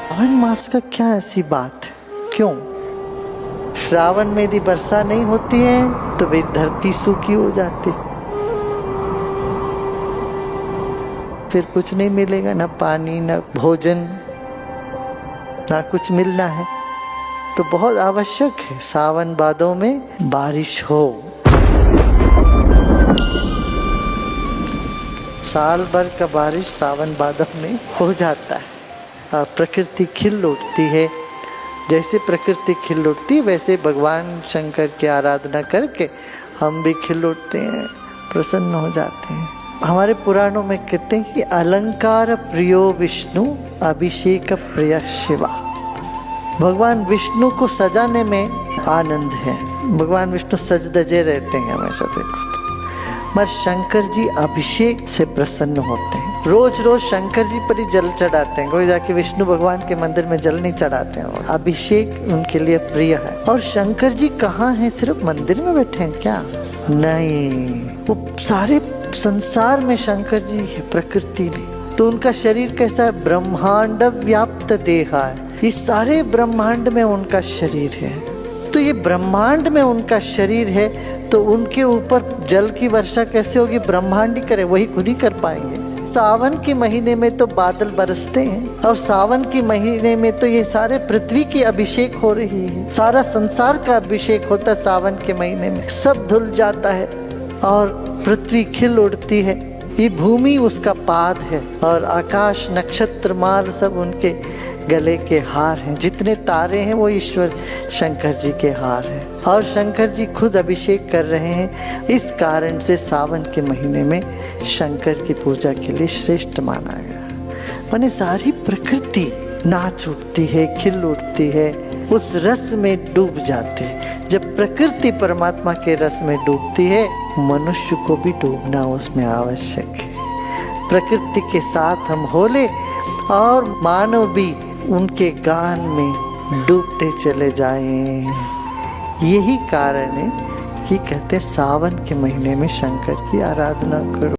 श्रावण मास का क्या ऐसी बात है? क्यों श्रावण में यदि वर्षा नहीं होती है तो भाई धरती सूखी हो जाती, फिर कुछ नहीं मिलेगा, ना पानी ना भोजन ना कुछ मिलना है। तो बहुत आवश्यक है सावन भादों में बारिश हो। साल भर का बारिश सावन भादों में हो जाता है और प्रकृति खिल उठती है। जैसे प्रकृति खिल उठती है वैसे भगवान शंकर की आराधना करके हम भी खिल उठते हैं, प्रसन्न हो जाते हैं। हमारे पुराणों में कहते हैं कि अलंकार प्रियो विष्णु अभिषेक प्रिय शिवा। भगवान विष्णु को सजाने में आनंद है। भगवान विष्णु सज धजे रहते हैं हमेशा, देखो तो। मगर शंकर जी अभिषेक से प्रसन्न होते हैं। रोज रोज शंकर जी पर ही जल चढ़ाते हैं, कोई जाके विष्णु भगवान के मंदिर में जल नहीं चढ़ाते हैं। अभिषेक उनके लिए प्रिय है। और शंकर जी कहाँ हैं? सिर्फ मंदिर में बैठे हैं क्या? नहीं, वो सारे संसार में शंकर जी है, प्रकृति में। तो उनका शरीर कैसा है? ब्रह्मांड व्याप्त देहा है। इस सारे ब्रह्मांड में उनका शरीर है। तो ये ब्रह्मांड में उनका शरीर है तो उनके ऊपर जल की वर्षा कैसे होगी? ब्रह्मांड ही करे, वही खुद ही कर पाएंगे। सावन के महीने में तो बादल बरसते हैं और सावन के महीने में तो ये सारे पृथ्वी की अभिषेक हो रही है। सारा संसार का अभिषेक होता है सावन के महीने में। सब धुल जाता है और पृथ्वी खिल उठती है। ये भूमि उसका पाद है और आकाश नक्षत्र माल सब उनके गले के हार हैं। जितने तारे हैं वो ईश्वर शंकर जी के हार हैं और शंकर जी खुद अभिषेक कर रहे हैं। इस कारण से सावन के महीने में शंकर की पूजा के लिए श्रेष्ठ माना गया। माने सारी प्रकृति नाच उठती है, खिल उठती है, उस रस में डूब जाते हैं। जब प्रकृति परमात्मा के रस में डूबती है, मनुष्य को भी डूबना उसमें आवश्यक है। प्रकृति के साथ हम होले और मानव भी उनके गान में डूबते चले जाएं। यही कारण है कि कहते सावन के महीने में शंकर की आराधना करो।